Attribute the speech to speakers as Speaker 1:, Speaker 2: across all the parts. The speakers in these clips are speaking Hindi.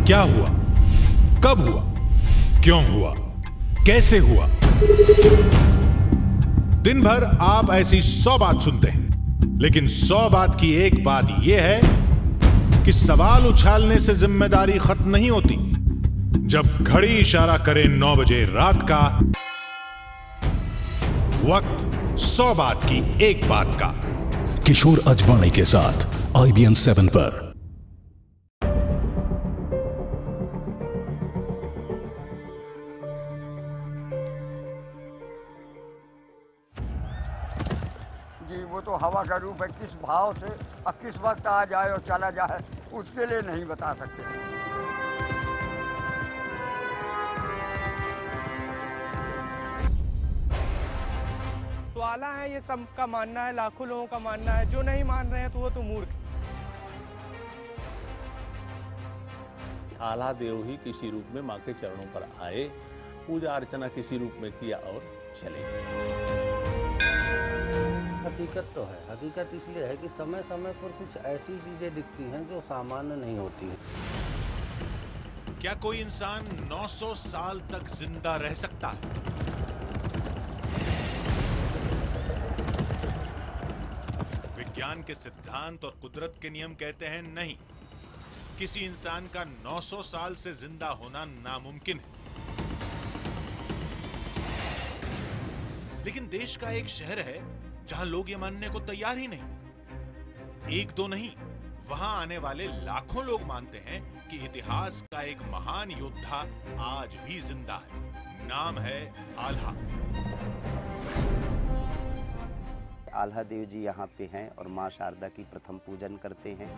Speaker 1: क्या हुआ, कब हुआ, क्यों हुआ, कैसे हुआ। दिन भर आप ऐसी 100 बात सुनते हैं, लेकिन 100 बात की एक बात यह है कि सवाल उछालने से जिम्मेदारी खत्म नहीं होती। जब घड़ी इशारा करे 9 बजे रात का, वक्त 100 बात की एक बात का।
Speaker 2: किशोर अजवाणी के साथ IBN 7 पर।
Speaker 3: जी वो तो हवा का रूप है, किस भाव से और किस वक्त आ जाए और चला जाए उसके लिए नहीं बता सकते।
Speaker 4: तो आला है, ये सबका मानना है, लाखों लोगों का मानना है। जो नहीं मान रहे हैं तो वो तो मूर्ख।
Speaker 5: आल्हा देव ही किसी रूप में मां के चरणों पर आए, पूजा अर्चना किसी रूप में किया और चले गए।
Speaker 6: हकीकत तो है, हकीकत इसलिए है कि समय समय पर कुछ ऐसी चीजें दिखती हैं जो सामान्य नहीं होती हैं।
Speaker 1: क्या कोई इंसान 900 साल तक जिंदा रह सकता है? विज्ञान के सिद्धांत और कुदरत के नियम कहते हैं नहीं, किसी इंसान का 900 साल से जिंदा होना नामुमकिन है। लेकिन देश का एक शहर है जहां लोग ये मानने को तैयार ही नहीं। एक दो नहीं, वहां आने वाले लाखों लोग मानते हैं कि इतिहास का एक महान योद्धा आज भी जिंदा है। नाम है आल्हा।
Speaker 6: आल्हा देव जी यहाँ पे हैं और माँ शारदा की प्रथम पूजन करते हैं।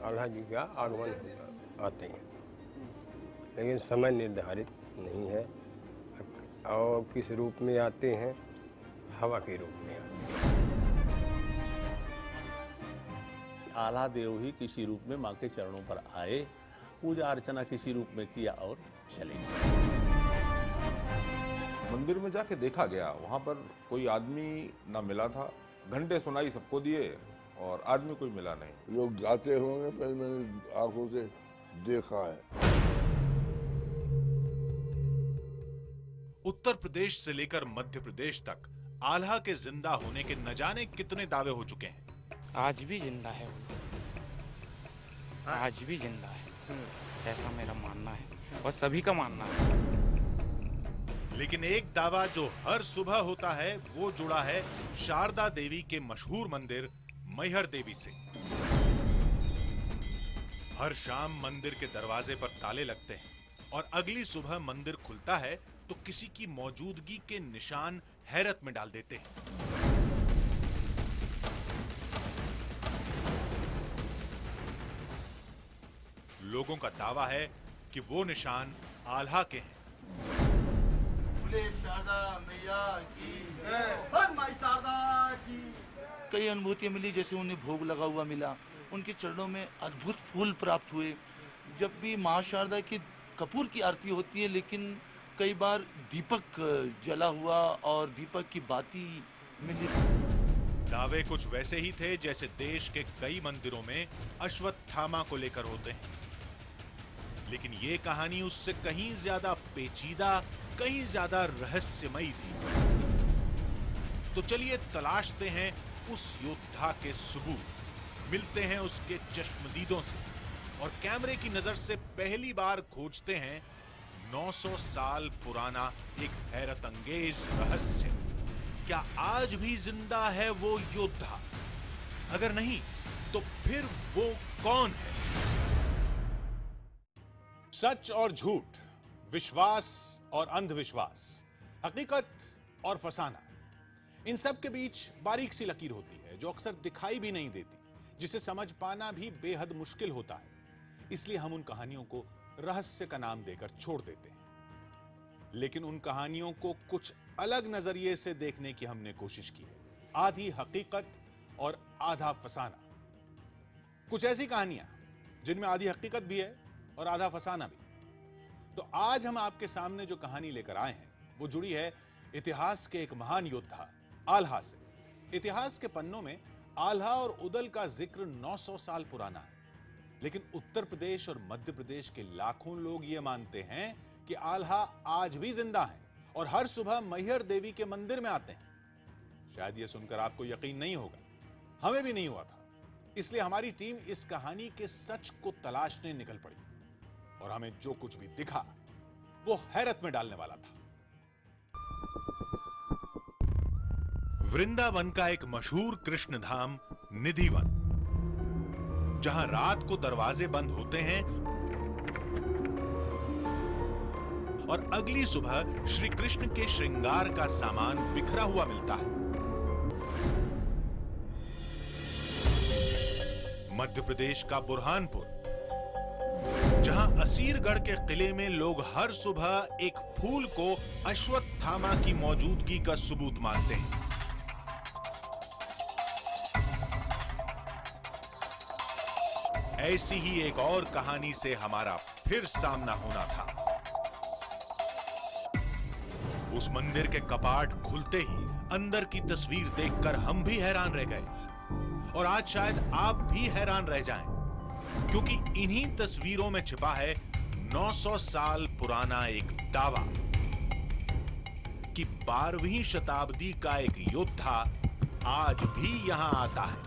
Speaker 7: आल्हा जी का आगमन आते हैं, लेकिन समय निर्धारित नहीं है और किस रूप में आते हैं, हवा के रूप में आते हैं।
Speaker 5: आल्हा देव ही किसी रूप में मां के चरणों पर आए, पूजा अर्चना किसी रूप में किया और चले गए।
Speaker 8: मंदिर में जाके देखा गया, वहां पर कोई आदमी ना मिला था। घंटे सुनाई सबको दिए और आदमी कोई मिला नहीं।
Speaker 9: लोग जाते होंगे, पर मैंने आंखों से देखा है।
Speaker 1: उत्तर प्रदेश से लेकर मध्य प्रदेश तक आल्हा के जिंदा होने के न जाने कितने दावे हो चुके हैं।
Speaker 10: आज भी जिंदा है वो, आज भी जिंदा है, ऐसा मेरा मानना है और सभी का मानना है।
Speaker 1: लेकिन एक दावा जो हर सुबह होता है वो जुड़ा है शारदा देवी के मशहूर मंदिर मैहर देवी से। हर शाम मंदिर के दरवाजे पर ताले लगते हैं और अगली सुबह मंदिर खुलता है तो किसी की मौजूदगी के निशान हैरत में डाल देते हैं। लोगों का दावा है कि वो निशान आल्हा के हैं।
Speaker 11: कई अनुभूतियां मिली, जैसे उन्हें भोग लगा हुआ मिला, उनके चरणों में अद्भुत फूल प्राप्त हुए। जब भी माँ शारदा की कपूर की आरती होती है, लेकिन कई बार दीपक जला हुआ और दीपक की बाती मिली।
Speaker 1: दावे कुछ वैसे ही थे जैसे देश के कई मंदिरों में अश्वत्थामा को लेकर होते हैं, लेकिन ये कहानी उससे कहीं ज्यादा पेचीदा, कहीं ज्यादा रहस्यमयी थी। तो चलिए तलाशते हैं उस योद्धा के सबूत, मिलते हैं उसके चश्मदीदों से और कैमरे की नजर से पहली बार खोजते हैं 900 साल पुराना एक हैरत अंगेज रहस्य। क्या आज भी जिंदा है वो योद्धा? अगर नहीं तो फिर वो कौन है? सच और झूठ, विश्वास और अंधविश्वास, हकीकत और फसाना, इन सब के बीच बारीक सी लकीर होती है जो अक्सर दिखाई भी नहीं देती, जिसे समझ पाना भी बेहद मुश्किल होता है। इसलिए हम उन कहानियों को रहस्य का नाम देकर छोड़ देते हैं। लेकिन उन कहानियों को कुछ अलग नजरिए से देखने की हमने कोशिश की है। आधी हकीकत और आधा फसाना। कुछ ऐसी कहानियां जिनमें आधी हकीकत भी है और आधा फसाना भी। तो आज हम आपके सामने जो कहानी लेकर आए हैं वो जुड़ी है इतिहास के एक महान योद्धा आल्हा से। इतिहास के पन्नों में आल्हा और उदल का जिक्र 900 साल पुराना है। लेकिन उत्तर प्रदेश और मध्य प्रदेश के लाखों लोग ये मानते हैं कि आल्हा आज भी जिंदा है और हर सुबह मैहर देवी के मंदिर में आते हैं। शायद यह सुनकर आपको यकीन नहीं होगा, हमें भी नहीं हुआ था। इसलिए हमारी टीम इस कहानी के सच को तलाशने निकल पड़ी और हमें जो कुछ भी दिखा वो हैरत में डालने वाला था।
Speaker 12: वृंदावन का एक मशहूर कृष्ण धाम निधिवन, जहां रात को दरवाजे बंद होते हैं और अगली सुबह श्री कृष्ण के श्रृंगार का सामान बिखरा हुआ मिलता है। मध्य प्रदेश का बुरहानपुर, जहां असीरगढ़ के किले में लोग हर सुबह एक फूल को अश्वत्थामा की मौजूदगी का सबूत मानते हैं। ऐसी ही एक और कहानी से हमारा फिर सामना होना था। उस मंदिर के कपाट खुलते ही अंदर की तस्वीर देखकर हम भी हैरान रह गए और आज शायद आप भी हैरान रह जाएं, क्योंकि इन्हीं तस्वीरों में छिपा है 900 साल पुराना एक दावा कि 12वीं शताब्दी का एक योद्धा आज भी यहां आता है।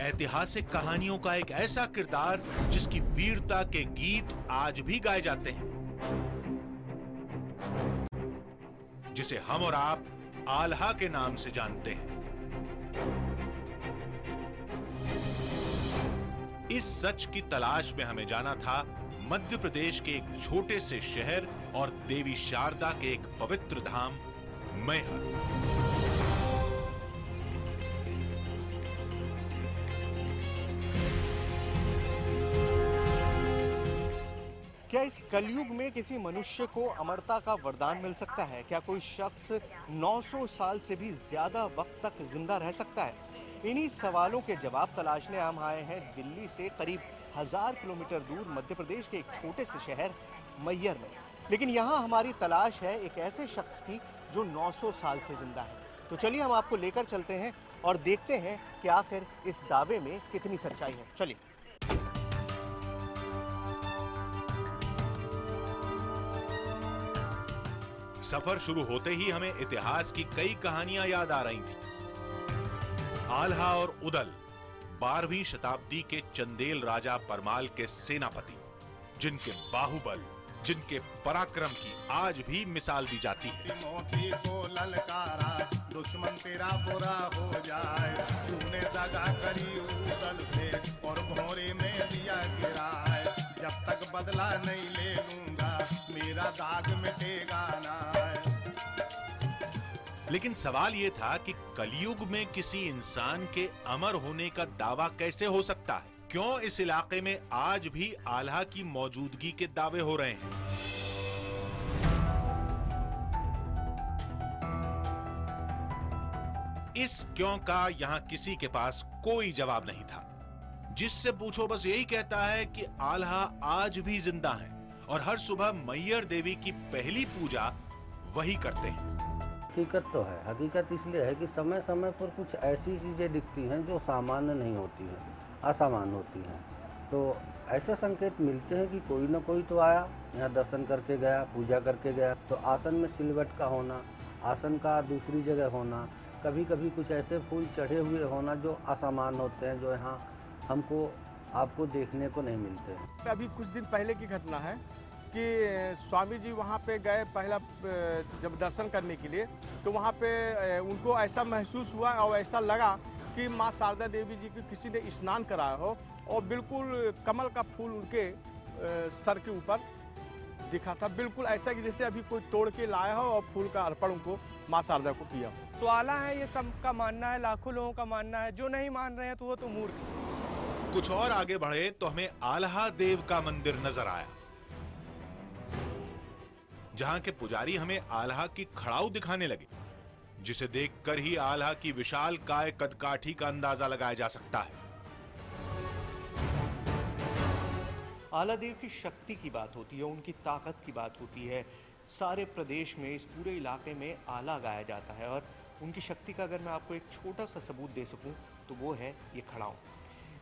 Speaker 12: ऐतिहासिक कहानियों का एक ऐसा किरदार जिसकी वीरता के गीत आज भी गाए जाते हैं, जिसे हम और आप आल्हा के नाम से जानते हैं। इस सच की तलाश में हमें जाना था मध्य प्रदेश के एक छोटे से शहर और देवी शारदा के एक पवित्र धाम मैहर।
Speaker 13: क्या इस कलयुग में किसी मनुष्य को अमरता का वरदान मिल सकता है? क्या कोई शख्स 900 साल से भी ज्यादा वक्त तक जिंदा रह सकता है? इन्हीं सवालों के जवाब तलाशने हम आए हैं दिल्ली से करीब 1000 किलोमीटर दूर मध्य प्रदेश के एक छोटे से शहर मैहर में। लेकिन यहाँ हमारी तलाश है एक ऐसे शख्स की जो 900 साल से जिंदा है। तो चलिए हम आपको लेकर चलते हैं और देखते हैं कि आखिर इस दावे में कितनी सच्चाई है। चलिए।
Speaker 12: सफर शुरू होते ही हमें इतिहास की कई कहानियां याद आ रही थी। आल्हा और उदल 12वीं शताब्दी के चंदेल राजा परमाल के सेनापति, जिनके बाहुबल, जिनके पराक्रम की आज भी मिसाल दी जाती है।
Speaker 14: मोती को ललकारा, दुश्मन तेरा बुरा हो जाए, तूने दगा करी उदल से और भौरे में दिया गिराए, जब तक बदला नहीं ले लूंगा मेरा दाग मिटेगा ना।
Speaker 12: लेकिन सवाल यह था कि कलयुग में किसी इंसान के अमर होने का दावा कैसे हो सकता है? क्यों इस इलाके में आज भी आल्हा की मौजूदगी के दावे हो रहे हैं? इस क्यों का यहां किसी के पास कोई जवाब नहीं था। जिससे पूछो बस यही कहता है कि आल्हा आज भी जिंदा है और हर सुबह मैहर देवी की पहली पूजा वही करते हैं।
Speaker 6: हकीकत तो है। हकीकत इसलिए है कि समय समय पर कुछ ऐसी चीज़ें दिखती हैं जो सामान्य नहीं होती हैं, असामान्य होती हैं। तो ऐसे संकेत मिलते हैं कि कोई ना कोई तो आया, यहाँ दर्शन करके गया, पूजा करके गया। तो आसन में सिलवट का होना, आसन का दूसरी जगह होना, कभी कभी कुछ ऐसे फूल चढ़े हुए होना जो असामान्य होते हैं, जो यहाँ हमको आपको देखने को नहीं मिलते।
Speaker 15: अभी कुछ दिन पहले की घटना है कि स्वामी जी वहाँ पे गए पहला जब दर्शन करने के लिए, तो वहाँ पे उनको ऐसा महसूस हुआ और ऐसा लगा कि माँ शारदा देवी जी की किसी ने स्नान कराया हो और बिल्कुल कमल का फूल उनके सर के ऊपर दिखा था। बिल्कुल ऐसा कि जैसे अभी कोई तोड़ के लाया हो और फूल का अर्पण उनको माँ शारदा को किया हो।
Speaker 4: तो आला है, ये सबका मानना है, लाखों लोगों का मानना है। जो नहीं मान रहे हैं तो वो तो मूर्ख।
Speaker 12: कुछ और आगे बढ़े तो हमें आल्हा देव का मंदिर नजर आया, जहां के पुजारी हमें आल्हा की खड़ाऊ दिखाने लगे, जिसे देखकर ही आल्हा की विशाल काय कदकाठी का अंदाजा लगाया जा सकता है।
Speaker 13: आल्हा देव की शक्ति की बात होती है, उनकी ताकत की बात होती है, सारे प्रदेश में, इस पूरे इलाके में आला गाया जाता है। और उनकी शक्ति का अगर मैं आपको एक छोटा सा सबूत दे सकूं तो वो है ये खड़ाऊँ।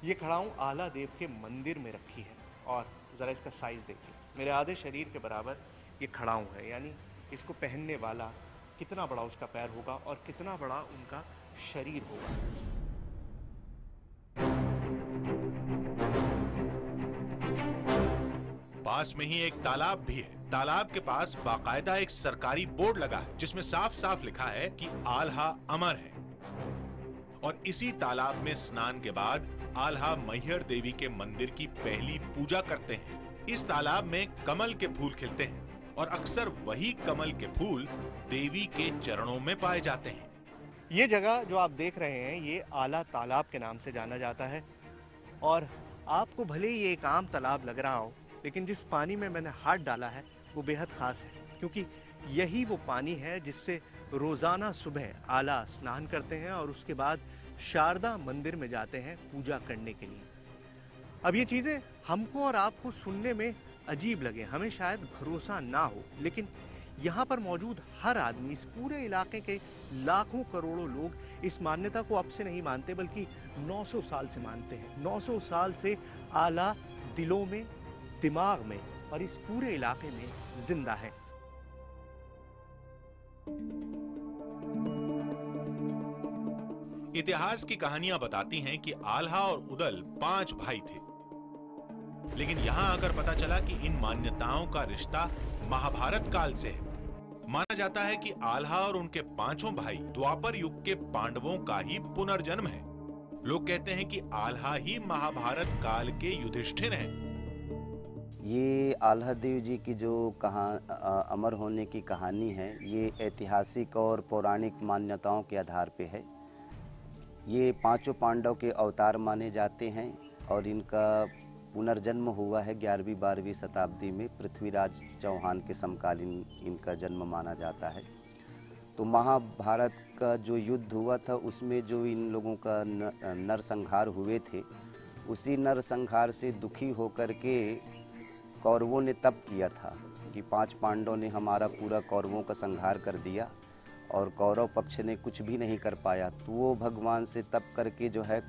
Speaker 13: ये खड़ाऊँ आला देव के मंदिर में रखी है और ज़रा इसका साइज़ देखिए, मेरे आधे शरीर के बराबर ये खड़ाऊँ है। यानी इसको पहनने वाला कितना बड़ा उसका पैर होगा और कितना बड़ा उनका शरीर होगा।
Speaker 12: पास में ही एक तालाब भी है। तालाब के पास बाकायदा एक सरकारी बोर्ड लगा है जिसमें साफ साफ लिखा है कि आल्हा अमर है। और इसी तालाब में स्नान के बाद आल्हा मैहर देवी के मंदिर की पहली पूजा करते हैं। इस तालाब में कमल के फूल खिलते हैं और अक्सर वही कमल के फूल देवी के चरणों में पाए जाते हैं।
Speaker 13: ये जगह जो आप देख रहे हैं ये आला तालाब के नाम से जाना जाता है। और आपको भले ही ये एक आम तालाब लग रहा हो, लेकिन जिस पानी में मैंने हाथ डाला है वो बेहद ख़ास है, क्योंकि यही वो पानी है जिससे रोज़ाना सुबह आला स्नान करते हैं और उसके बाद शारदा मंदिर में जाते हैं पूजा करने के लिए। अब ये चीज़ें हमको और आपको सुनने में अजीब लगे, हमें शायद भरोसा ना हो, लेकिन यहाँ पर मौजूद हर आदमी, इस पूरे इलाके के लाखों करोड़ों लोग इस मान्यता को अब से नहीं मानते बल्कि 900 साल से मानते हैं। 900 साल से आला दिलों में, दिमाग में और इस पूरे इलाके में जिंदा है।
Speaker 12: इतिहास की कहानियां बताती हैं कि आल्हा और उदल 5 भाई थे, लेकिन यहां आकर पता चला कि इन मान्यताओं का रिश्ता महाभारत काल से है। माना जाता है कि आल्हा और उनके 5 भाई द्वापर युग के पांडवों का ही पुनर्जन्म है। लोग कहते हैं कि आल्हा ही महाभारत काल के युधिष्ठिर हैं।
Speaker 16: ये आल्हा देव जी की जो अमर होने की कहानी है, ये ऐतिहासिक और पौराणिक मान्यताओं के आधार पे है। ये 5 पांडव के अवतार माने जाते हैं और इनका पुनर्जन्म हुआ है 11वीं-12वीं शताब्दी में। पृथ्वीराज चौहान के समकालीन इनका जन्म माना जाता है। तो महाभारत का जो युद्ध हुआ था उसमें जो इन लोगों का नरसंहार हुए थे, उसी नरसंहार से दुखी होकर के कौरवों ने तप किया था कि 5 पांडवों ने हमारा पूरा कौरवों का संहार कर दिया और कौरव पक्ष ने कुछ भी नहीं कर पाया। तो वो भगवान से तप करके जो है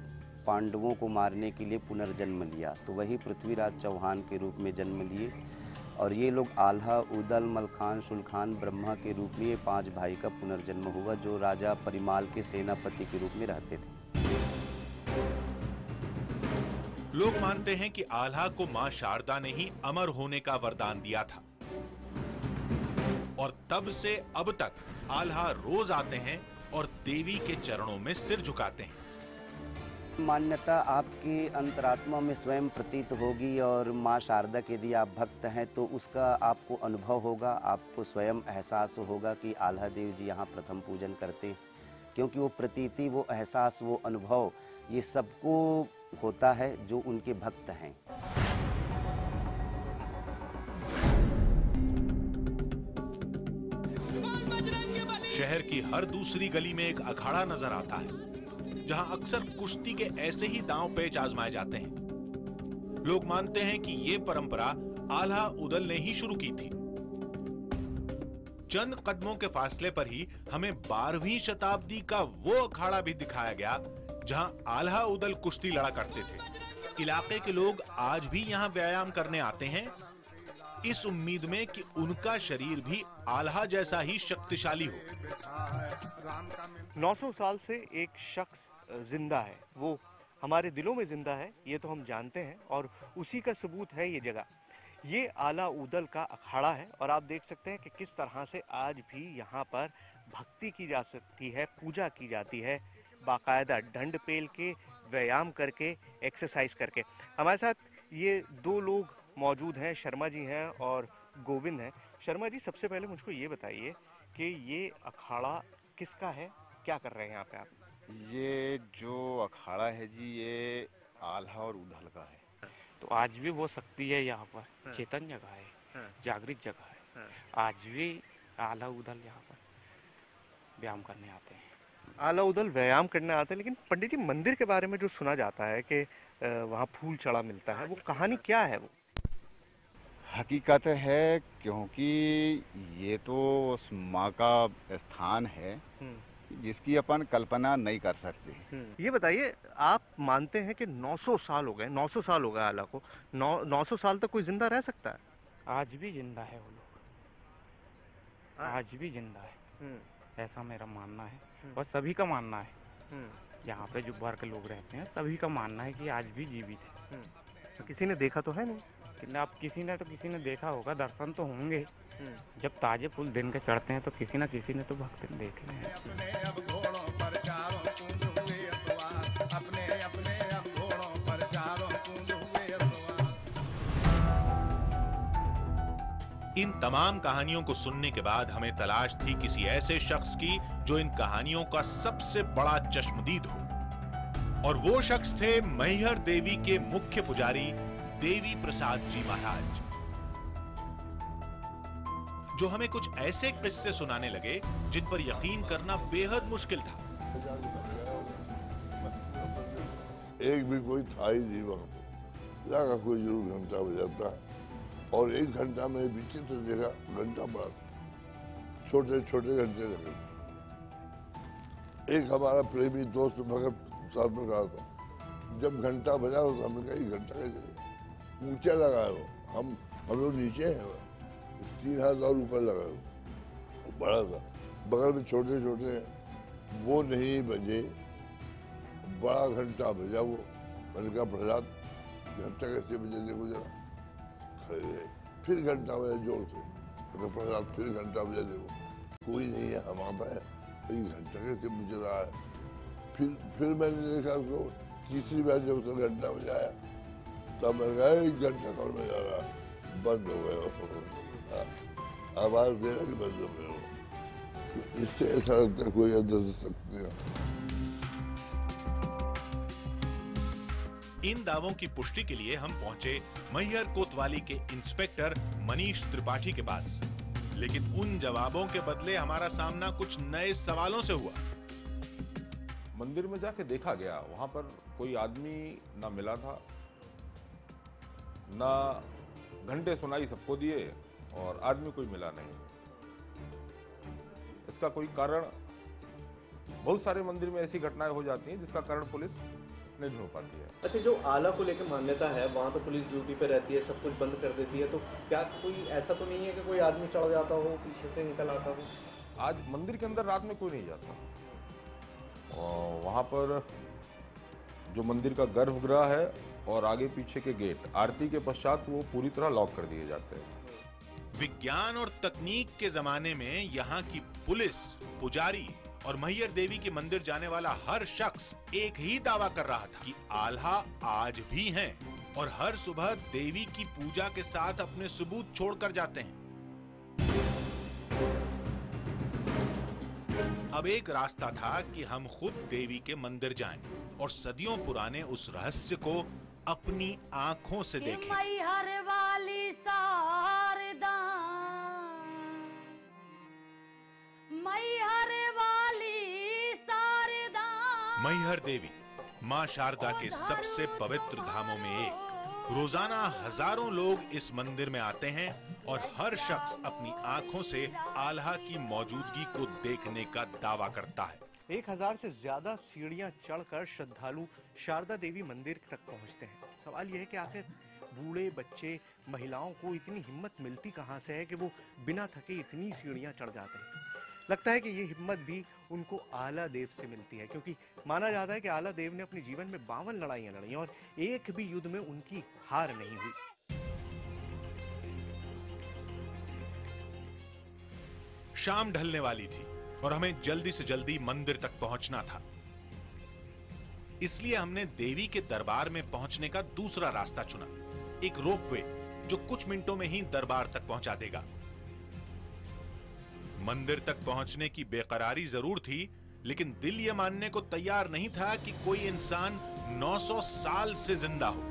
Speaker 16: पांडवों को मारने के लिए पुनर्जन्म लिया। तो वही पृथ्वीराज चौहान के रूप में जन्म लिए और ये लोग आल्हा, उदल, मलखान, शुल्खान, ब्रह्मा के रूप में ये 5 भाई का पुनर्जन्म हुआ, जो राजा परिमाल के सेनापति के रूप में रहते थे।
Speaker 12: लोग मानते हैं कि आल्हा को मां शारदा ने ही अमर होने का वरदान दिया था और तब से अब तक आल्हा रोज आते हैं और देवी के चरणों में सिर झुकाते हैं।
Speaker 16: मान्यता आपकी अंतरात्मा में स्वयं प्रतीत होगी और मां शारदा के यदि आप भक्त हैं तो उसका आपको अनुभव होगा, आपको स्वयं एहसास होगा कि आल्हा देव जी यहाँ प्रथम पूजन करते हैं, क्योंकि वो प्रतीति, वो एहसास, वो अनुभव ये सबको होता है जो उनके भक्त हैं।
Speaker 12: शहर की हर दूसरी गली में एक अखाड़ा नजर आता है जहां अक्सर कुश्ती के ऐसे ही दांव पेच आजमाए जाते हैं। लोग मानते हैं कि ये परंपरा आल्हा उदल ने ही शुरू की थी। चंद कदमों के फासले पर ही हमें 12वीं शताब्दी का वो अखाड़ा भी दिखाया गया जहां आल्हा उदल कुश्ती लड़ा करते थे। इलाके के लोग आज भी यहां व्यायाम करने आते हैं, इस उम्मीद में कि उनका शरीर भी आल्हा जैसा ही शक्तिशाली हो।
Speaker 13: 900 साल से एक शख्स जिंदा है, वो हमारे दिलों में जिंदा है, ये तो हम जानते हैं और उसी का सबूत है ये जगह। ये आला उदल का अखाड़ा है और आप देख सकते हैं कि किस तरह से आज भी यहाँ पर भक्ति की जा सकती है, पूजा की जाती है, बाकायदा डंड पेल के, व्यायाम करके, एक्सरसाइज करके। हमारे साथ ये 2 लोग मौजूद हैं, शर्मा जी हैं और गोविंद हैं। शर्मा जी, सबसे पहले मुझको ये बताइए कि ये अखाड़ा किसका है, क्या कर रहे हैं यहाँ पे आप?
Speaker 17: ये जो अखाड़ा है जी, ये आल्हा और उदल का है।
Speaker 10: तो आज भी वो शक्ति है यहाँ पर, चेतन जगह है, जागृत जगह है। आज भी आल्हा उदल यहाँ पर व्यायाम करने आते हैं।
Speaker 13: आला उदल व्यायाम करने आते हैं, लेकिन पंडित जी मंदिर के बारे में जो सुना जाता है कि वहाँ फूल चढ़ा मिलता है, वो कहानी क्या है? वो
Speaker 17: हकीकत है, क्योंकि ये तो उस माँ का स्थान है जिसकी अपन कल्पना नहीं कर सकते।
Speaker 13: ये बताइए, आप मानते हैं कि 900 साल हो गए, 900 साल हो गए आला को, 900 साल तक कोई जिंदा रह सकता है?
Speaker 10: आज भी जिंदा है वो लोग, आज भी जिंदा है, ऐसा मेरा मानना है और सभी का मानना है। यहाँ पे जो बाहर के लोग रहते हैं सभी का मानना है कि आज भी जीवित है।
Speaker 13: तो किसी ने देखा तो है नहीं?
Speaker 10: अब किसी ने देखा होगा, दर्शन तो होंगे। जब ताजे फूल दिन के चढ़ते हैं तो किसी न किसी ने तो भक्त देखे हैं।
Speaker 14: अब घोड़ों पर चारों कूद हुए सवार, अपने अपने अब घोड़ों पर चारों कूद हुए सवार।
Speaker 12: इन तमाम कहानियों को सुनने के बाद हमें तलाश थी किसी ऐसे शख्स की जो इन कहानियों का सबसे बड़ा चश्मदीद हो, और वो शख्स थे मैहर देवी के मुख्य पुजारी देवी प्रसाद जी महाराज, जो हमें कुछ ऐसे किस्से सुनाने लगे जिन पर यकीन करना बेहद मुश्किल था।
Speaker 9: एक भी कोई था ही नहीं वहां पर, लगा कोई जरूर घंटा बजाता है, और 1 घंटा में विचित्र देखा घंटा बड़ा, छोटे छोटे घंटे लगे थे। एक हमारा प्रेमी दोस्त भगत साथ में कहा था, जब घंटा बजा तो हमने कहा घंटा कैसे ऊंचा लगा है वो, हम लोग नीचे हैं, 3000 ऊपर लगा है, बड़ा था। बगल में छोटे छोटे वो नहीं बजे, बड़ा घंटा बजा वो। मैंने कहा प्रहलाद घंटा कैसे बजे देखो जरा। खड़े रहे, फिर घंटा बजा जोर से। मैंने प्रहलाद फिर घंटा बजा देखो, कोई नहीं है, हम आता है, घंटा कैसे बज रहा है। फिर मैंने देखा उसको, तीसरी बार जब उसने घंटा बजाया तब मैंने कहा 1 घंटा कौन बजा रहा है, बंद हो गए, आवाज देना कि बंद हो गए। तो इससे ऐसा लगता है कोई अंदर से शक्ति है।
Speaker 12: इन दावों की पुष्टि के लिए हम पहुंचे मैहर कोतवाली के इंस्पेक्टर मनीष त्रिपाठी के पास, लेकिन उन जवाबों के बदले हमारा सामना कुछ नए सवालों से हुआ।
Speaker 8: मंदिर में जाके देखा गया, वहां पर कोई आदमी ना मिला था, ना घंटे सुनाई सबको दिए, और आदमी कोई मिला नहीं। इसका कोई कारण, बहुत सारे मंदिर में ऐसी घटनाएं हो जाती हैं जिसका कारण पुलिस नहीं ढूंढ पाती है।
Speaker 13: अच्छा, जो आला को लेकर मान्यता है, वहाँ तो पुलिस ड्यूटी पे रहती है, सब कुछ बंद कर देती है, तो क्या कोई ऐसा तो नहीं है कि कोई आदमी चढ़ जाता हो, पीछे से निकल आता हो?
Speaker 8: आज मंदिर के अंदर रात में कोई नहीं जाता, और वहाँ पर जो मंदिर का गर्भगृह है और आगे पीछे के गेट आरती के पश्चात वो पूरी तरह लॉक कर दिए जाते हैं।
Speaker 12: विज्ञान और तकनीक के जमाने में यहाँ की पुलिस, पुजारी और मैहर देवी के मंदिर जाने वाला हर शख्स एक ही दावा कर रहा था कि आल्हा आज भी हैं और हर सुबह देवी की पूजा के साथ अपने सबूत छोड़कर जाते हैं। अब एक रास्ता था कि हम खुद देवी के मंदिर जाएं और सदियों पुराने उस रहस्य को अपनी आंखों से देखें।
Speaker 18: मैहर वाली शारदा, मैहर वाली शारदा।
Speaker 12: मैहर देवी मां शारदा के सबसे पवित्र धामों में एक। रोजाना हजारों लोग इस मंदिर में आते हैं और हर शख्स अपनी आंखों से आल्हा की मौजूदगी को देखने का दावा करता है।
Speaker 13: 1000 से ज्यादा सीढ़ियां चढ़कर श्रद्धालु शारदा देवी मंदिर तक पहुंचते हैं। सवाल यह है कि आखिर बूढ़े, बच्चे, महिलाओं को इतनी हिम्मत मिलती कहां से है कि वो बिना थके इतनी सीढ़ियां चढ़ जाते हैं। लगता है कि ये हिम्मत भी उनको आला देव से मिलती है, क्योंकि माना जाता है कि आला देव ने अपने जीवन में 52 लड़ाइयां लड़ी और एक भी युद्ध में उनकी हार नहीं हुई।
Speaker 12: शाम ढलने वाली थी और हमें जल्दी से जल्दी मंदिर तक पहुंचना था, इसलिए हमने देवी के दरबार में पहुंचने का दूसरा रास्ता चुना, एक रोपवे जो कुछ मिनटों में ही दरबार तक पहुंचा देगा। मंदिर तक पहुंचने की बेकरारी जरूर थी, लेकिन दिल यह मानने को तैयार नहीं था कि कोई इंसान 900 साल से जिंदा हो।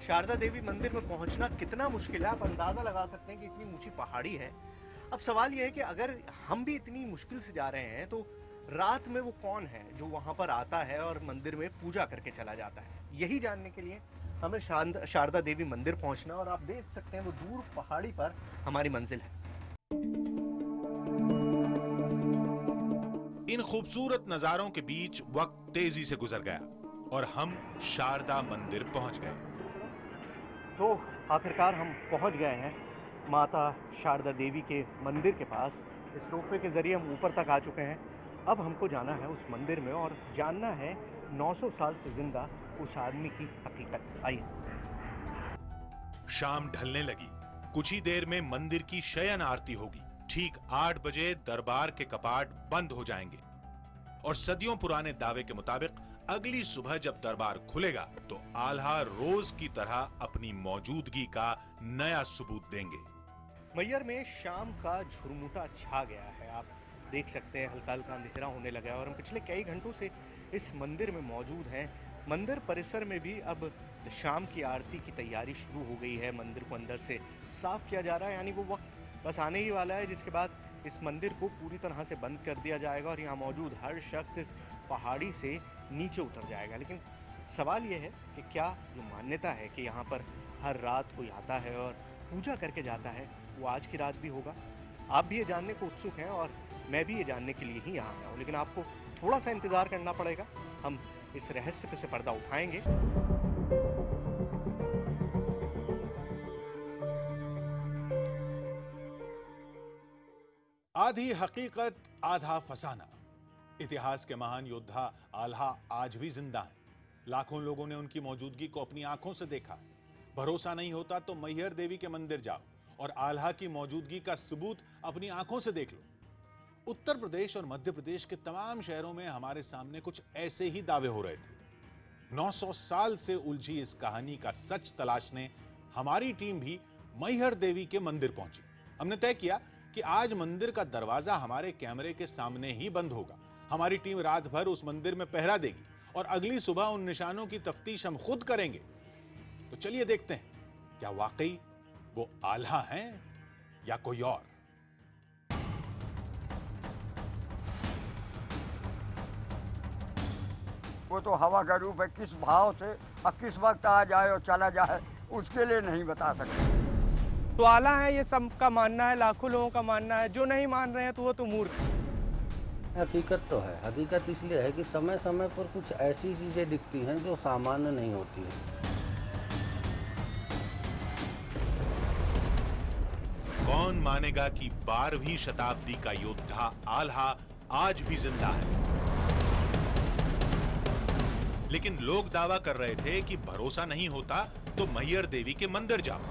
Speaker 13: शारदा देवी मंदिर में पहुंचना कितना मुश्किल है, आप अंदाजा लगा सकते हैं कि इतनी ऊंची पहाड़ी है। अब सवाल यह है कि अगर हम भी इतनी मुश्किल से जा रहे हैं तो रात में वो कौन है जो वहां पर आता है और मंदिर में पूजा करके चला जाता है। यही जानने के लिए हमें शारदा देवी मंदिर पहुंचना और आप देख सकते हैं वो दूर पहाड़ी पर हमारी मंजिल है।
Speaker 12: इन खूबसूरत नजारों के बीच वक्त तेजी से गुजर गया और हम शारदा मंदिर पहुंच गए।
Speaker 13: तो आखिरकार हम पहुंच गए हैं माता शारदा देवी के मंदिर के पास। इस रोपवे के जरिए हम ऊपर तक आ चुके हैं। अब हमको जाना है उस मंदिर में और जानना है 900 साल से जिंदा उस आदमी की हकीकत। आइए।
Speaker 12: शाम ढलने लगी। कुछ ही देर में मंदिर की शयन आरती होगी। ठीक 8 बजे दरबार के कपाट बंद हो जाएंगे और सदियों पुराने दावे के मुताबिक अगली सुबह जब दरबार खुलेगा तो आल्हा रोज की तरह अपनी मौजूदगी का नया सबूत देंगे।
Speaker 13: मैहर में शाम का झुरमुटा छा गया है। आप देख सकते हैं हल्का हल्का अंधेरा होने लगा है और हम पिछले कई घंटों से इस मंदिर में मौजूद हैं। मंदिर परिसर में भी अब शाम की आरती की तैयारी शुरू हो गई है। मंदिर को अंदर से साफ किया जा रहा है, यानी वो वक्त बस आने ही वाला है जिसके बाद इस मंदिर को पूरी तरह से बंद कर दिया जाएगा और यहाँ मौजूद हर शख्स इस पहाड़ी से नीचे उतर जाएगा। लेकिन सवाल ये है कि क्या जो मान्यता है कि यहाँ पर हर रात कोई आता है और पूजा करके जाता है, वो आज की रात भी होगा? आप भी ये जानने को उत्सुक हैं और मैं भी ये जानने के लिए ही यहाँ आया हूँ। लेकिन आपको थोड़ा सा इंतज़ार करना पड़ेगा। हम इस रहस्य पे से पर्दा उठाएंगे।
Speaker 1: आधी हकीकत आधा फसाना। इतिहास के महान योद्धा आल्हा आज भी जिंदा हैं। लाखों लोगों ने उनकी मौजूदगी को अपनी आंखों से देखा। भरोसा नहीं होता तो मैहर देवी के मंदिर जाओ और आल्हा की मौजूदगी का सबूत अपनी आंखों से देख लो। उत्तर प्रदेश और मध्य प्रदेश के तमाम शहरों में हमारे सामने कुछ ऐसे ही दावे हो रहे थे। 900 साल से उलझी इस कहानी का सच तलाशने हमारी टीम भी मैहर देवी के मंदिर पहुंची। हमने तय किया कि आज मंदिर का दरवाजा हमारे कैमरे के सामने ही बंद होगा। हमारी टीम रात भर उस मंदिर में पहरा देगी और अगली सुबह उन निशानों की तफ्तीश हम खुद करेंगे। तो चलिए देखते हैं क्या वाकई वो आल्हा हैं या कोई और।
Speaker 3: वो तो हवा का रूप है, किस भाव से और किस वक्त आ जाए और चला जाए उसके लिए नहीं बता सकते।
Speaker 4: तो आला है, ये सबका मानना है, लाखों लोगों का मानना है। जो नहीं मान रहे हैं तो वो तो मूर्ख है।
Speaker 6: हकीकत तो है। हकीकत इसलिए है कि समय समय पर कुछ ऐसी चीज़ें दिखती हैं जो सामान्य नहीं होती हैं।
Speaker 12: कौन मानेगा कि 12वीं शताब्दी का योद्धा आल्हा आज भी जिंदा है। लेकिन लोग दावा कर रहे थे कि भरोसा नहीं होता तो मैहर देवी के मंदिर जाओ।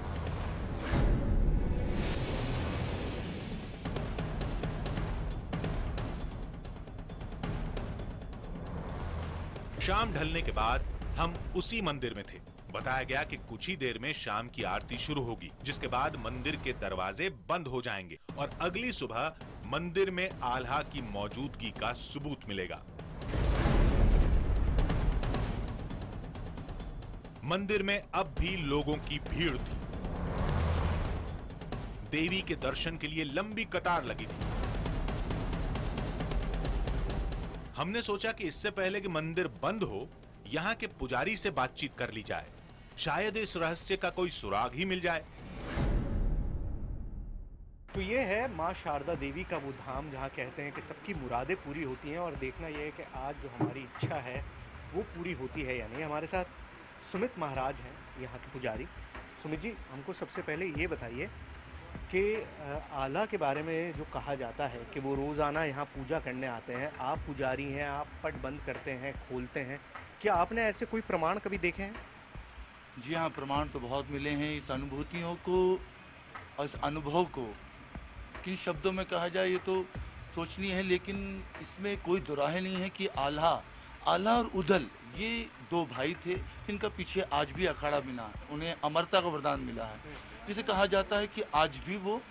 Speaker 12: शाम ढलने के बाद हम उसी मंदिर में थे। बताया गया कि कुछ ही देर में शाम की आरती शुरू होगी, जिसके बाद मंदिर के दरवाजे बंद हो जाएंगे और अगली सुबह मंदिर में आल्हा की मौजूदगी का सबूत मिलेगा। मंदिर में अब भी लोगों की भीड़ थी। देवी के दर्शन के लिए लंबी कतार लगी थी। हमने सोचा कि इससे पहले कि मंदिर बंद हो, यहां के पुजारी से बातचीत कर ली जाए। शायद इस रहस्य का कोई सुराग ही मिल जाए।
Speaker 13: तो ये है माँ शारदा देवी का वो धाम जहाँ कहते हैं कि सबकी मुरादें पूरी होती हैं और देखना यह है कि आज जो हमारी इच्छा है वो पूरी होती है या नहीं। हमारे साथ सुमित महाराज हैं, यहाँ के पुजारी। सुमित जी, हमको सबसे पहले ये बताइए कि आल्हा के बारे में जो कहा जाता है कि वो रोज़ाना यहाँ पूजा करने आते हैं। आप पुजारी हैं, आप पट बंद करते हैं, खोलते हैं। क्या आपने ऐसे कोई प्रमाण कभी देखे हैं?
Speaker 11: जी हाँ, प्रमाण तो बहुत मिले हैं। इस अनुभूतियों को और इस अनुभव को किन शब्दों में कहा जाए ये तो सोचनी है, लेकिन इसमें कोई दुराहे नहीं है कि आल्हा और उदल ये दो भाई थे जिनका पीछे आज भी अखाड़ा बिना है। उन्हें अमरता का वरदान मिला है, जिसे कहा जाता है कि आज भी वो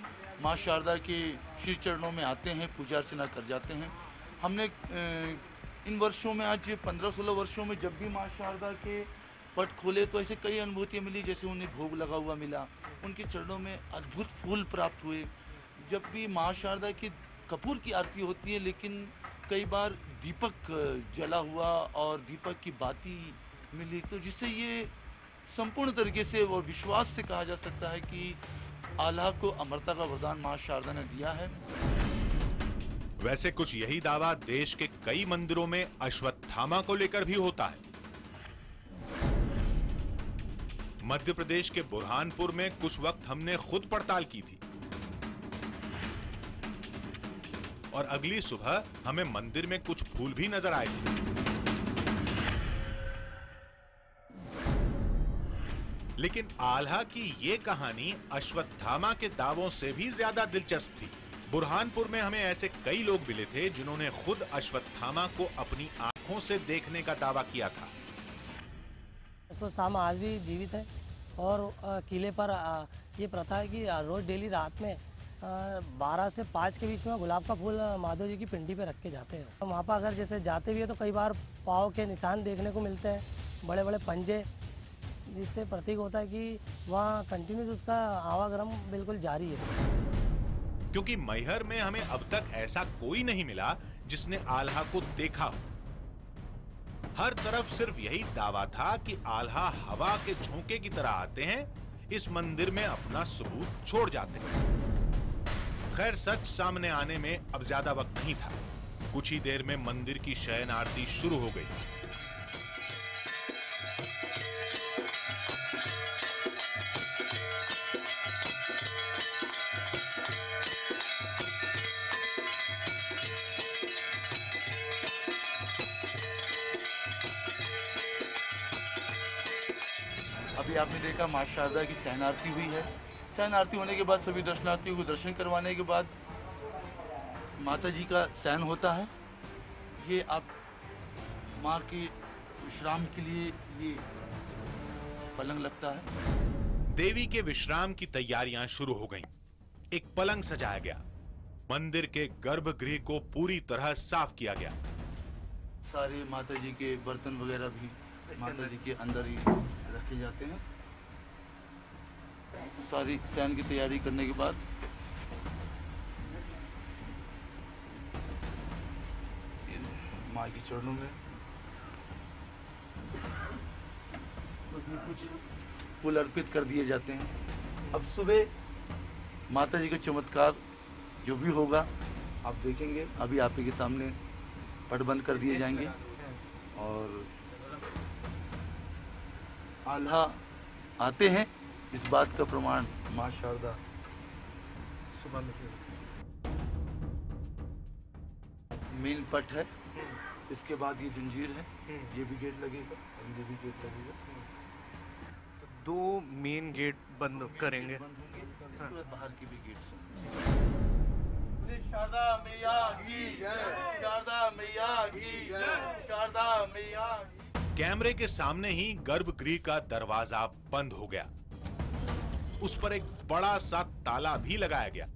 Speaker 11: माँ शारदा के श्री चरणों में आते हैं, पूजा अर्चना कर जाते हैं। हमने इन वर्षों में, आज 15-16 वर्षों में जब भी माँ शारदा के पट खोले तो ऐसे कई अनुभूतियाँ मिली। जैसे उन्हें भोग लगा हुआ मिला, उनके चरणों में अद्भुत फूल प्राप्त हुए। जब भी माँ शारदा की कपूर की आरती होती है, लेकिन कई बार दीपक जला हुआ और दीपक की बाती मिली, तो जिससे ये संपूर्ण तरीके से और विश्वास से कहा जा सकता है कि आल्हा को अमरता का वरदान मां शारदा ने दिया है।
Speaker 12: वैसे कुछ यही दावा देश के कई मंदिरों में अश्वत्थामा को लेकर भी होता है। मध्य प्रदेश के बुरहानपुर में कुछ वक्त हमने खुद पड़ताल की थी और अगली सुबह हमें मंदिर में कुछ फूल भी नजर आए थे। लेकिन आल्हा की ये कहानी अश्वत्थामा के दावों से भी ज्यादा दिलचस्प थी। बुरहानपुर में हमें ऐसे कई लोग मिले थे जिन्होंने खुद अश्वत्थामा को अपनी आंखों से देखने का दावा किया था।
Speaker 19: अश्वत्थामा आज भी जीवित है और किले पर ये प्रथा है कि रोज डेली रात में 12 से 5 के बीच में गुलाब का फूल माधव जी की पिंडी पे रख के जाते हैं। तो वहाँ पर अगर जैसे जाते भी है तो कई बार पाँव के निशान देखने को मिलते हैं, बड़े बड़े पंजे, जिससे प्रतीक होता है कि वहाँ कंटिन्यूस उसका आवागमन बिल्कुल जारी है।
Speaker 12: क्योंकि मैहर में हमें अब तक ऐसा कोई नहीं मिला जिसने आल्हा को देखा हो। हर तरफ सिर्फ यही दावा था कि आल्हा हवा के झोंके की तरह आते हैं, इस मंदिर में अपना सबूत छोड़ जाते हैं। खैर सच सामने आने में अब ज्यादा वक्त नहीं था। कुछ ही देर में मंदिर की शयन आरती शुरू हो गई।
Speaker 11: अभी आपने देखा मां शारदा की शयन आरती हुई है। शयन आरती होने के बाद सभी दर्शनार्थियों को दर्शन करवाने के बाद माता जी का शयन होता है। ये आप माँ के विश्राम के लिए ये पलंग लगता है।
Speaker 12: देवी के विश्राम की तैयारियां शुरू हो गईं। एक पलंग सजाया गया। मंदिर के गर्भगृह को पूरी तरह साफ किया गया।
Speaker 11: सारे माता जी के बर्तन वगैरह भी माता जी के अंदर ही रखे जाते हैं। सारी शयन की तैयारी करने के बाद माँ के चरणों में उसमें कुछ फूल अर्पित कर दिए जाते हैं। अब सुबह माता जी का चमत्कार जो भी होगा आप देखेंगे। अभी आप ही के सामने पट बंद कर दिए जाएंगे और आल्हा आते हैं, इस बात का प्रमाण मां शारदा सुबह में मेन पट है। इसके बाद ये जंजीर है, ये भी गेट लगेगा और ये भी गेट लगेगा।
Speaker 13: 2 मेन गेट बंद करेंगे।
Speaker 11: इसके बाद बाहर के भी गेट्स होंगे। शारदा मैया की जय, शारदा मैया की जय, शारदा मैया।
Speaker 12: कैमरे के सामने ही गर्भगृह का दरवाजा बंद हो गया। उस पर एक बड़ा सा ताला भी लगाया गया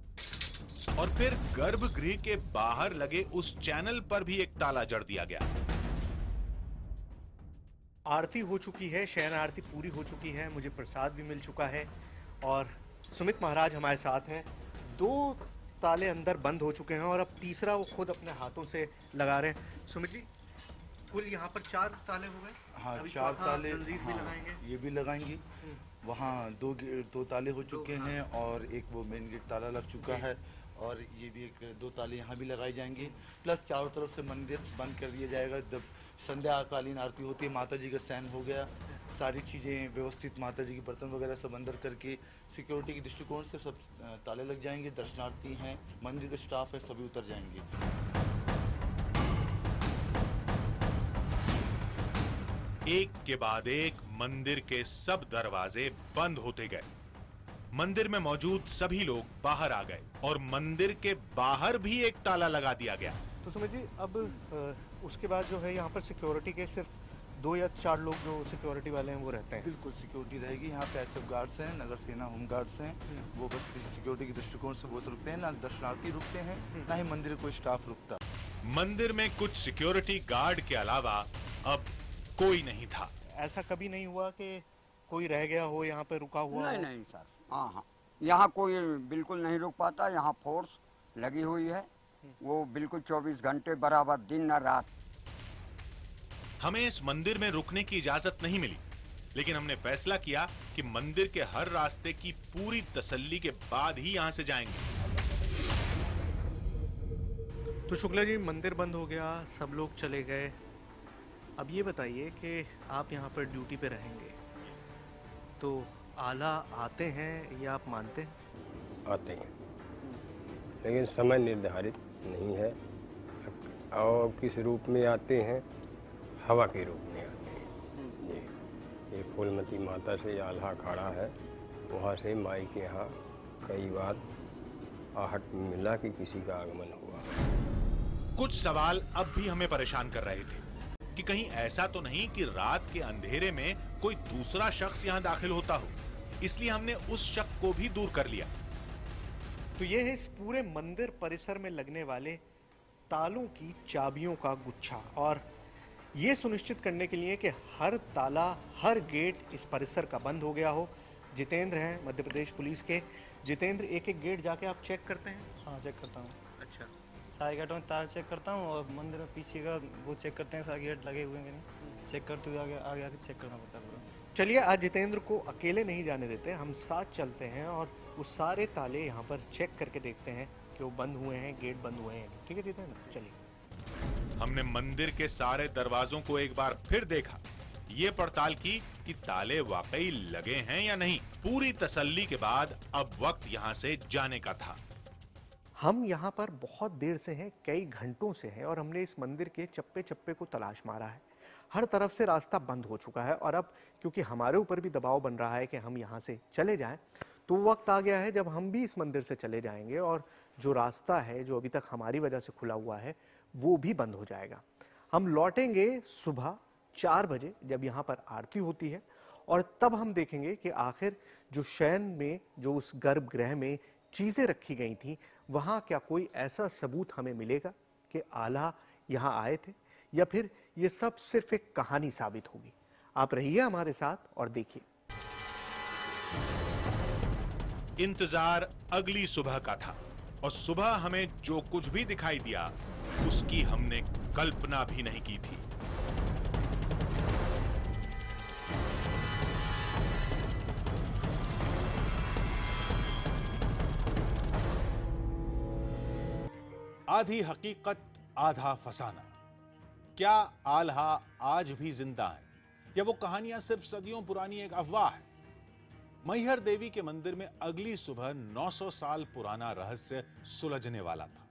Speaker 12: और फिर गर्भगृह के बाहर लगे उस चैनल पर भी एक ताला जड़ दिया गया।
Speaker 13: आरती हो चुकी है, शयन आरती पूरी हो चुकी है, मुझे प्रसाद भी मिल चुका है और सुमित महाराज हमारे साथ हैं। 2 ताले अंदर बंद हो चुके हैं और अब तीसरा वो खुद अपने हाथों से लगा रहे हैं। सुमित जी, कुल यहाँ पर 4 ताले हो गए।
Speaker 11: हाँ,
Speaker 13: अभी
Speaker 11: 4 ताले
Speaker 13: जंजीर भी लगाएंगे।
Speaker 11: ये भी लगाएंगे। वहाँ 2 ताले हो चुके हैं और एक वो मेन गेट ताला लग चुका है और ये भी 2 ताले यहाँ भी लगाए जाएंगे। प्लस चारों तरफ से मंदिर बंद कर दिया जाएगा। जब संध्याकालीन आरती होती है, माता जी का शयन हो गया, सारी चीज़ें व्यवस्थित, माता जी के बर्तन वगैरह सब अंदर करके सिक्योरिटी के दृष्टिकोण से सब ताले लग जाएंगे। दर्शनार्थी हैं, मंदिर का स्टाफ है, सभी उतर जाएंगे।
Speaker 12: एक के बाद एक मंदिर के सब दरवाजे बंद होते गए। मंदिर में मौजूद सभी लोग बाहर आ गए और मंदिर के बाहर भी एक ताला लगा दिया गया।
Speaker 13: तो सुमित जी, अब उसके बाद जो है यहाँ पर सिक्योरिटी के सिर्फ 2 या 4 लोग जो सिक्योरिटी वाले हैं वो रहते हैं।
Speaker 11: बिल्कुल सिक्योरिटी रहेगी। यहाँ पे एसएफ गार्ड्स हैं, नगर सेना होम गार्ड्स हैं। वो बस सिक्योरिटी के दृष्टिकोण से वो रुकते हैं, ना दर्शनार्थी रुकते हैं, ना ही मंदिर कोई स्टाफ रुकता।
Speaker 12: मंदिर में कुछ सिक्योरिटी गार्ड के अलावा अब कोई नहीं था।
Speaker 13: ऐसा कभी नहीं हुआ कि कोई रह गया हो यहाँ पे रुका हुआ?
Speaker 3: नहीं नहीं सर, हाँ, यहाँ कोई बिल्कुल नहीं रुक पाता। यहाँ फोर्स लगी हुई है, वो बिल्कुल 24 घंटे बराबर, दिन न रात।
Speaker 12: हमें इस मंदिर में रुकने की इजाजत नहीं मिली, लेकिन हमने फैसला किया कि मंदिर के हर रास्ते की पूरी तसल्ली के बाद ही यहां से जाएंगे।
Speaker 13: तो शुक्ला जी, मंदिर बंद हो गया, सब लोग चले गए। अब ये बताइए कि आप यहाँ पर ड्यूटी पे रहेंगे, तो आला आते हैं या आप मानते हैं?
Speaker 7: आते हैं, लेकिन समय निर्धारित नहीं है और किस रूप में आते हैं, हवा के रूप में आते हैं। ये फूलमती माता से आल्हा अखाड़ा है, वहाँ से माई के यहाँ कई बार आहट मिला कि किसी का आगमन हुआ।
Speaker 12: कुछ सवाल अब भी हमें परेशान कर रहे थे कि कहीं ऐसा तो नहीं कि रात के अंधेरे में कोई दूसरा शख्स यहाँ दाखिल होता हो, इसलिए हमने उस शक को भी दूर कर लिया।
Speaker 13: तो ये है इस पूरे मंदिर परिसर में लगने वाले तालों की चाबियों का गुच्छा, और ये सुनिश्चित करने के लिए कि हर ताला, हर गेट इस परिसर का बंद हो गया हो। जितेंद्र हैं मध्य प्रदेश पुलिस के। जितेंद्र, एक एक गेट जाके आप चेक करते हैं?
Speaker 20: हाँ, चेक करता हूँ।
Speaker 13: अच्छा,
Speaker 20: सारे गेटों में तार चेक करता हूँ और मंदिर में पीछे का वो चेक करते हैं, सारे गेट लगे हुए हैं कि नहीं, चेक करते हुए आगे आगे चेक करना पड़ता है पूरा।
Speaker 13: चलिए, आज जितेंद्र को अकेले नहीं जाने देते, हम साथ चलते हैं और वो सारे ताले यहाँ पर चेक करके देखते हैं कि वो बंद हुए हैं, गेट बंद हुए हैं। ठीक है जितेंद्र, चलिए।
Speaker 12: हमने मंदिर के सारे दरवाजों को एक बार फिर देखा, ये पड़ताल की कि ताले वाकई लगे हैं या नहीं। पूरी तसल्ली के बाद अब वक्त यहाँ से जाने का था।
Speaker 13: हम यहाँ पर बहुत देर से हैं, कई घंटों से हैं, और हमने इस मंदिर के चप्पे चप्पे को तलाश मारा है। हर तरफ से रास्ता बंद हो चुका है, और अब क्योंकि हमारे ऊपर भी दबाव बन रहा है कि हम यहाँ से चले जाएं, तो वक्त आ गया है जब हम भी इस मंदिर से चले जाएंगे और जो रास्ता है जो अभी तक हमारी वजह से खुला हुआ है वो भी बंद हो जाएगा। हम लौटेंगे सुबह 4 बजे जब यहाँ पर आरती होती है, और तब हम देखेंगे कि आखिर जो शयन में, जो उस गर्भगृह में चीज़ें रखी गई थी, वहाँ क्या कोई ऐसा सबूत हमें मिलेगा कि आला यहाँ आए थे, या फिर ये सब सिर्फ एक कहानी साबित होगी। आप रहिए हमारे साथ और देखिए।
Speaker 12: इंतजार अगली सुबह का था, और सुबह हमें जो कुछ भी दिखाई दिया उसकी हमने कल्पना भी नहीं की थी।
Speaker 1: आधी हकीकत आधा फसाना। क्या आल्हा आज भी जिंदा है, या वो कहानियां सिर्फ सदियों पुरानी एक अफवाह है? मैहर देवी के मंदिर में अगली सुबह 900 साल पुराना रहस्य सुलझने वाला था।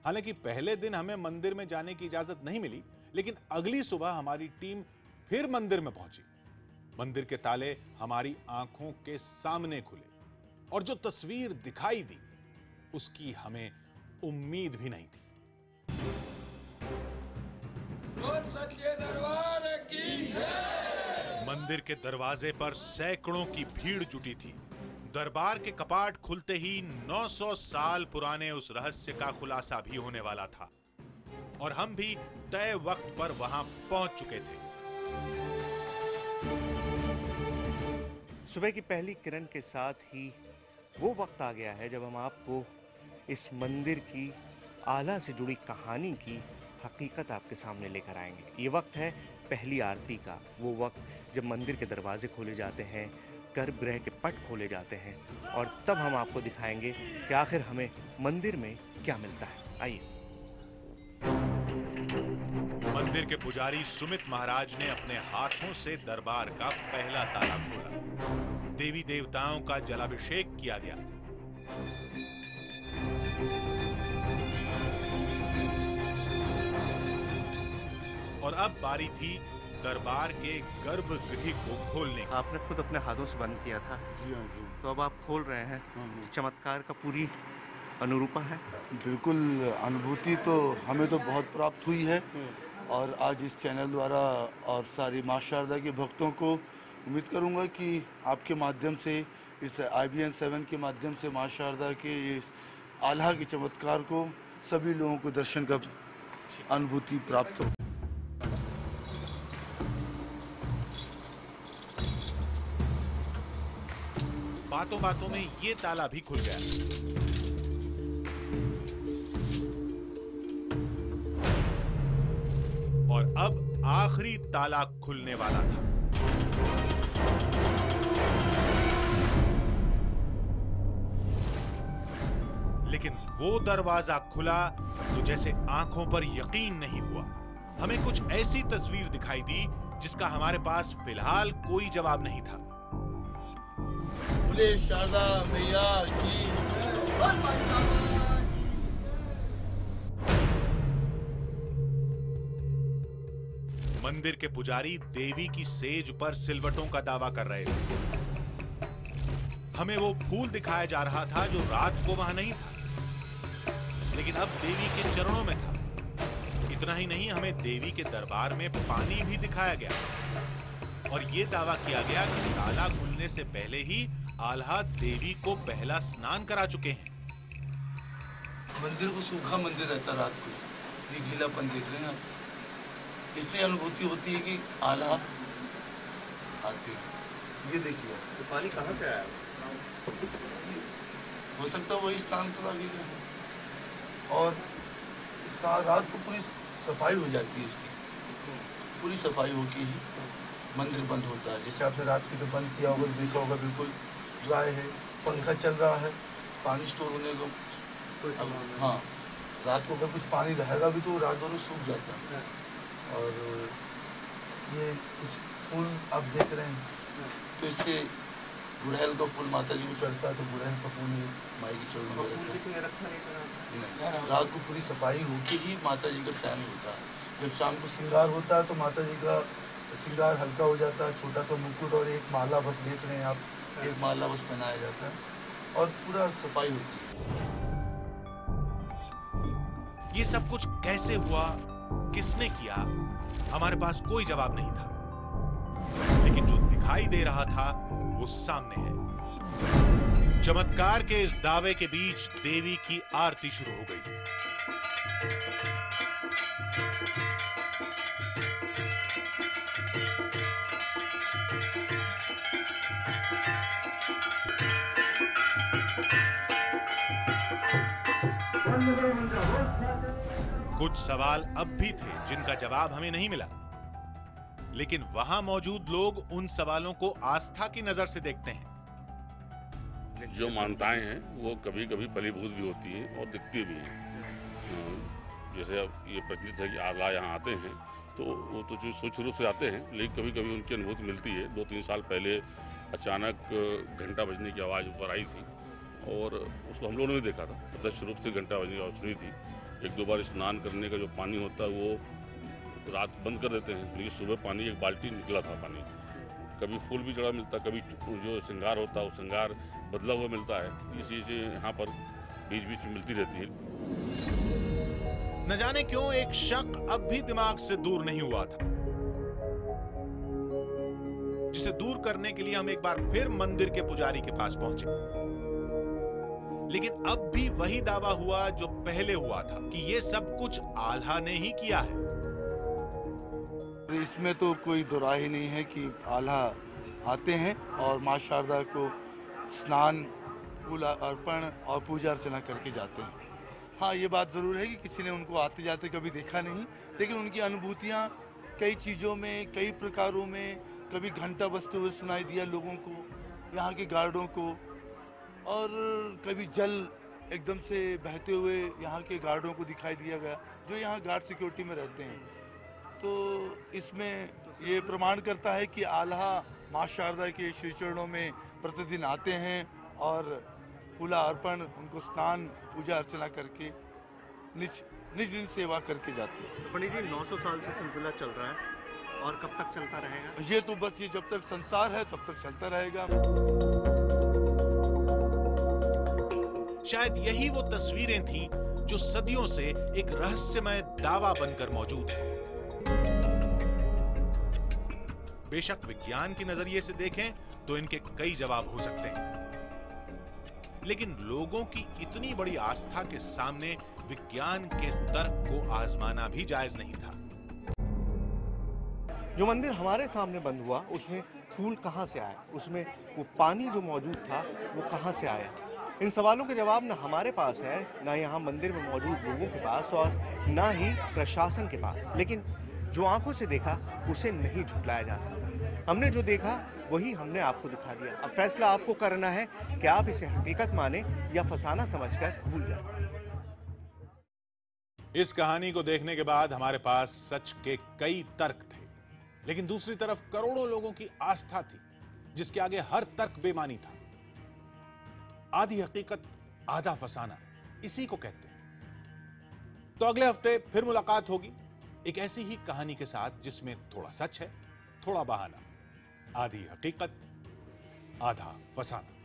Speaker 1: हालांकि पहले दिन हमें मंदिर में जाने की इजाजत नहीं मिली, लेकिन अगली सुबह हमारी टीम फिर मंदिर में पहुंची। मंदिर के ताले हमारी आंखों के सामने खुले, और जो तस्वीर दिखाई दी उसकी हमें उम्मीद भी नहीं थी।
Speaker 21: सच्चे दरबार की जय।
Speaker 12: मंदिर के दरवाजे पर सैकड़ों की भीड़ जुटी थी। दरबार के कपाट खुलते ही 900 साल पुराने उस रहस्य का खुलासा भी होने वाला था, और हम भी तय वक्त पर वहां पहुंच चुके थे।
Speaker 13: सुबह की पहली किरण के साथ ही वो वक्त आ गया है जब हम आपको इस मंदिर की आला से जुड़ी कहानी की हकीकत आपके सामने लेकर आएंगे। ये वक्त है पहली आरती का, वो वक्त जब मंदिर के दरवाजे खोले जाते हैं, गर्भगृह के पट खोले जाते हैं, और तब हम आपको दिखाएंगे कि आखिर हमें मंदिर में क्या मिलता है। आइए।
Speaker 12: मंदिर के पुजारी सुमित महाराज ने अपने हाथों से दरबार का पहला ताला खोला। देवी देवताओं का जलाभिषेक किया गया। और अब बारी थी दरबार के गर्भगृह को खोलने की।
Speaker 13: आपने खुद अपने हाथों से बंद किया था, तो अब आप खोल रहे हैं। चमत्कार का पूरी अनुरूपा है।
Speaker 22: बिल्कुल, अनुभूति तो हमें तो बहुत प्राप्त हुई है, और आज इस चैनल द्वारा और सारी मां शारदा के भक्तों को उम्मीद करूंगा कि आपके माध्यम से, इस IBN 7 के माध्यम से मां शारदा के इस आल्हा के चमत्कार को सभी लोगों को दर्शन का अनुभूति प्राप्त हो।
Speaker 12: बातों बातों में ये ताला भी खुल गया। और अब आखिरी ताला खुलने वाला था। लेकिन वो दरवाजा खुला तो जैसे आंखों पर यकीन नहीं हुआ। हमें कुछ ऐसी तस्वीर दिखाई दी जिसका हमारे पास फिलहाल कोई जवाब नहीं था।
Speaker 11: बोले शारदा मैया की
Speaker 12: मंदिर के पुजारी देवी की सेज पर सिलवटों का दावा कर रहे थे। हमें वो फूल दिखाया जा रहा था जो रात को वहां नहीं था, लेकिन अब देवी के चरणों में था। इतना ही नहीं, हमें देवी के दरबार में पानी भी दिखाया गया और ये दावा किया गया कि ताला खुलने से पहले ही आल्हा देवी को पहला स्नान करा चुके हैं।
Speaker 11: मंदिर को सूखा मंदिर रहता रात को, ये गीलापन देख रहे हैं आप। इससे अनुभूति होती है कि आल्हा आती है। ये देखिए
Speaker 13: तो पानी कहाँ से आया?
Speaker 11: हो सकता है वही स्नान करा गया। और रात को पूरी सफाई हो जाती है इसकी, पूरी सफाई होके ही मंदिर बंद होता है। जैसे आपने रात की जो बंद किया होगा, देखा होगा बिल्कुल ड्राई है, पंखा चल रहा है, पानी स्टोर होने को। हाँ, रात को अगर कुछ पानी रहेगा भी तो रात दोनों सूख जाता है। और ये कुछ फूल आप देख रहे हैं, तो इससे गुड़हल का फूल माता जी को चढ़ता है, तो गुड़हल का फूल माई की चरणों में रखा नहीं। रात को पूरी सफाई होके ही माता जी का स्नान होता है। जब शाम को श्रृंगार होता है तो माता जी का श्रृंगार हल्का हो जाता है। छोटा सा मुकुट और एक माला बस देख रहे हैं आप, एक माला बस पहनाया जाता है और पूरा सफाई होती है।
Speaker 12: ये सब कुछ कैसे हुआ, किसने किया, हमारे पास कोई जवाब नहीं था, लेकिन जो दिखाई दे रहा था वो सामने है। चमत्कार के इस दावे के बीच देवी की आरती शुरू हो गई। कुछ सवाल अब भी थे जिनका जवाब हमें नहीं मिला, लेकिन वहां मौजूद लोग उन सवालों को आस्था की नजर से देखते हैं।
Speaker 2: जो मान्यताएं हैं वो कभी कभी फलीभूत भी होती हैं और दिखती भी हैं। जैसे अब ये प्रचलित है कि आल्हा यहाँ आते हैं तो वो तो जो सूक्ष्म रूप से आते हैं, लेकिन कभी कभी उनकी अनुभूति मिलती है। 2-3 साल पहले अचानक घंटा बजने की आवाज़ ऊपर आई थी और उसको हम लोगों ने देखा था। प्रत्यक्ष रूप से घंटा बजने की आवाज़ सुनी थी। 1-2 बार स्नान करने का जो पानी होता है वो रात बंद कर देते हैं, लेकिन सुबह पानी 1 बाल्टी निकला था पानी। कभी फूल भी चढ़ा मिलता, कभी जो श्रृंगार होता है वो श्रृंगार बदला हुआ मिलता है। ये चीज़ें यहाँ पर बीच बीच में मिलती रहती है।
Speaker 12: न जाने क्यों एक शक अब भी दिमाग से दूर नहीं हुआ था, जिसे दूर करने के लिए हम एक बार फिर मंदिर के पुजारी के पास पहुंचे। लेकिन अब भी वही दावा हुआ जो पहले हुआ था कि ये सब कुछ आल्हा ने ही किया है।
Speaker 22: इसमें तो कोई दो राय नहीं है कि आल्हा आते हैं और माँ शारदा को स्नान, फूल अर्पण और पूजा अर्चना करके जाते हैं। हाँ, ये बात ज़रूर है कि किसी ने उनको आते जाते कभी देखा नहीं, लेकिन उनकी अनुभूतियाँ कई चीज़ों में, कई प्रकारों में, कभी घंटा बजते हुए सुनाई दिया लोगों को, यहाँ के गार्डों को, और कभी जल एकदम से बहते हुए यहाँ के गार्डों को दिखाई दिया गया जो यहाँ गार्ड सिक्योरिटी में रहते हैं। तो इसमें ये प्रमाण करता है कि आल्हा माँ शारदा के श्री चरणों में प्रतिदिन आते हैं और फूला अर्पण, उनको स्नान, पूजा अर्चना करके निज दिन सेवा करके जाते हैं।
Speaker 13: पंडित जी, 900 साल से सिलसिला चल रहा है और कब तक चलता रहेगा?
Speaker 22: ये तो बस ये जब तक संसार है तब तक चलता रहेगा।
Speaker 12: शायद यही वो तस्वीरें थीं जो सदियों से एक रहस्यमय दावा बनकर मौजूद है। बेशक विज्ञान के नजरिए से देखें तो इनके कई जवाब हो सकते हैं, लेकिन लोगों की इतनी बड़ी आस्था के सामने विज्ञान के तर्क को आजमाना भी जायज नहीं था।
Speaker 13: जो मंदिर हमारे सामने बंद हुआ उसमें फूल कहाँ से आया, उसमें वो पानी जो मौजूद था वो कहाँ से आया? इन सवालों के जवाब न हमारे पास है, ना यहाँ मंदिर में मौजूद लोगों के पास और ना ही प्रशासन के पास। लेकिन जो आंखों से देखा उसे नहीं झुटलाया जा सकता। हमने जो देखा वही हमने आपको दिखा दिया। अब फैसला आपको करना है कि आप इसे हकीकत माने या फसाना समझकर भूल जाए।
Speaker 1: इस कहानी को देखने के बाद हमारे पास सच के कई तर्क थे, लेकिन दूसरी तरफ करोड़ों लोगों की आस्था थी जिसके आगे हर तर्क बेमानी था। आधी हकीकत आधा फसाना, इसी को कहते हैं। तो अगले हफ्ते फिर मुलाकात होगी एक ऐसी ही कहानी के साथ जिसमें थोड़ा सच है, थोड़ा बहाना, आधी हकीकत आधा फसाना।